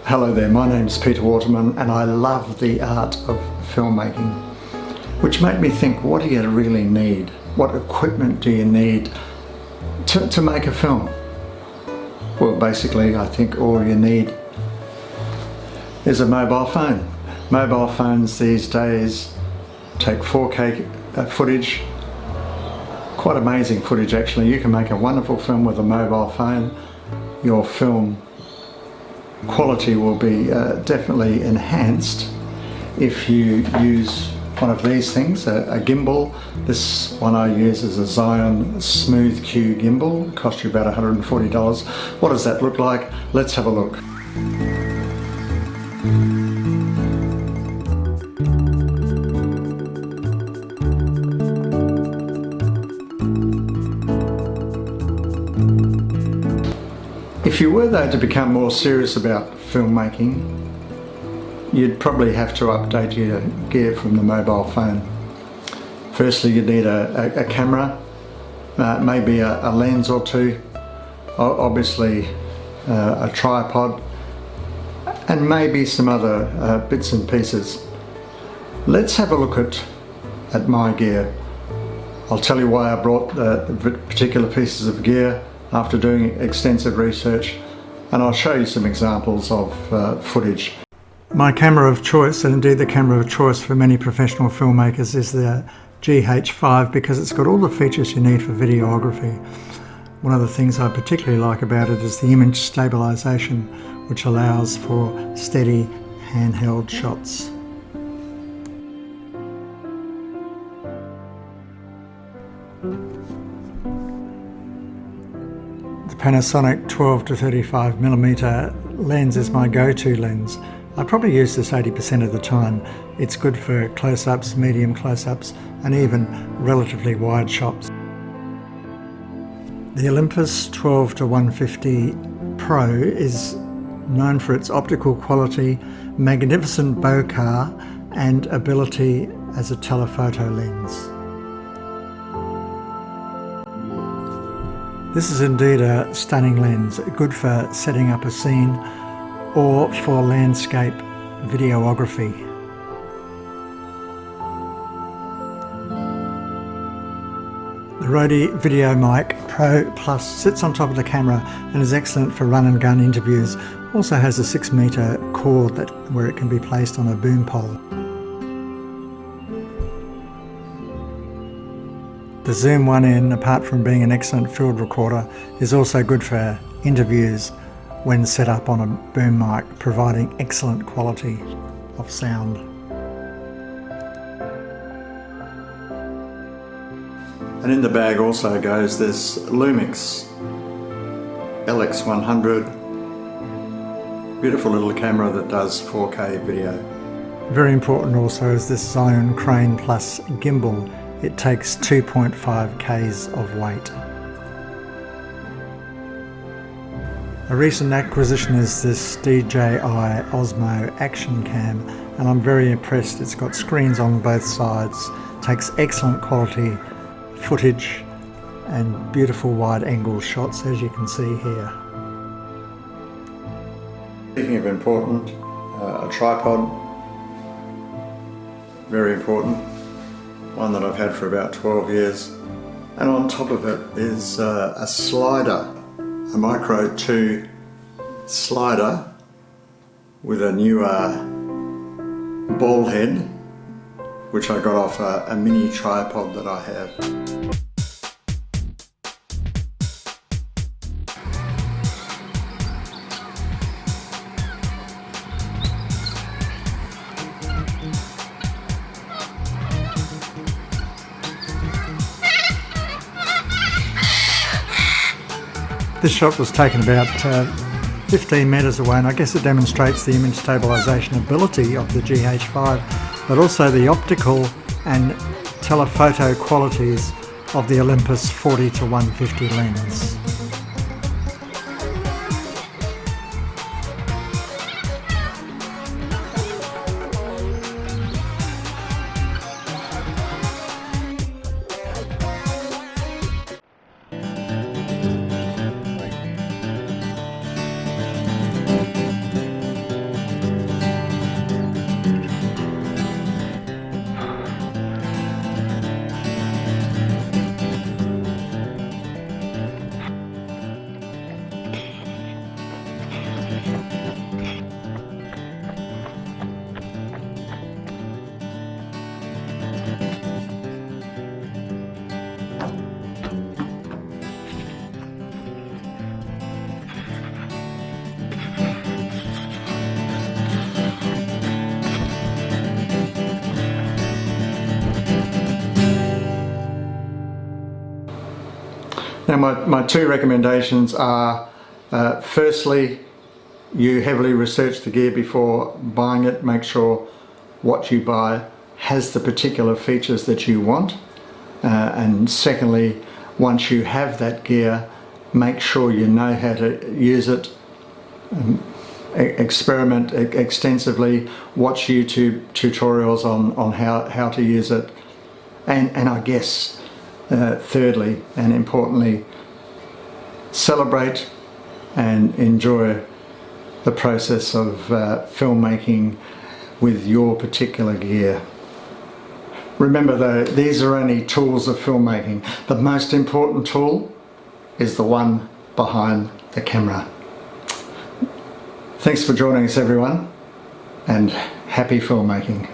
Hello there, my name's Peter Waterman and I love the art of filmmaking, which made me think, what do you really need? What equipment do you need to make a film? Well, basically I think all you need is a mobile phone. Mobile phones these days take 4K footage, quite amazing footage actually. You can make a wonderful film with a mobile phone. Your film quality will be definitely enhanced if you use one of these things, a gimbal. This one I use is a Zion Smooth Q gimbal. It cost you about $140. What does that look like? Let's have a look. If you were though to become more serious about filmmaking, you'd probably have to update your gear from the mobile phone. Firstly, you need a camera, maybe a lens or two, obviously a tripod, and maybe some other bits and pieces. Let's have a look at my gear. I'll tell you why I brought the particular pieces of gear after doing extensive research, and I'll show you some examples of footage. My camera of choice, and indeed the camera of choice for many professional filmmakers, is the GH5 because it's got all the features you need for videography. One of the things I particularly like about it is the image stabilization, which allows for steady handheld shots. The Panasonic 12 to 35mm lens is my go-to lens. I probably use this 80% of the time. It's good for close-ups, medium close-ups, and even relatively wide shots. The Olympus 12 to 150 Pro is known for its optical quality, magnificent bokeh, and ability as a telephoto lens. This is indeed a stunning lens, good for setting up a scene or for landscape videography. The Rode VideoMic Pro Plus sits on top of the camera and is excellent for run and gun interviews. Also has a 6-meter cord where it can be placed on a boom pole. The Zoom 1N, apart from being an excellent field recorder, is also good for interviews when set up on a boom mic, providing excellent quality of sound. And in the bag also goes this Lumix LX100, beautiful little camera that does 4K video. Very important also is this Zion Crane Plus gimbal. It takes 2.5 kgs of weight. A recent acquisition is this DJI Osmo Action Cam, and I'm very impressed. It's got screens on both sides, takes excellent quality footage and beautiful wide angle shots, as you can see here. Speaking of important, a tripod, very important. One that I've had for about 12 years, and on top of it is a slider, a Micro 2 slider with a newer ball head, which I got off a mini tripod that I have. This shot was taken about 15 metres away, and I guess it demonstrates the image stabilisation ability of the GH5, but also the optical and telephoto qualities of the Olympus 40 to 150 lens. Now my two recommendations are, firstly, you heavily research the gear before buying it. Make sure what you buy has the particular features that you want. And secondly, once you have that gear, make sure you know how to use it. Experiment extensively, watch YouTube tutorials on how to use it, and I guess thirdly and importantly, celebrate and enjoy the process of filmmaking with your particular gear. Remember though, these are only tools of filmmaking. The most important tool is the one behind the camera. Thanks for joining us everyone, and happy filmmaking.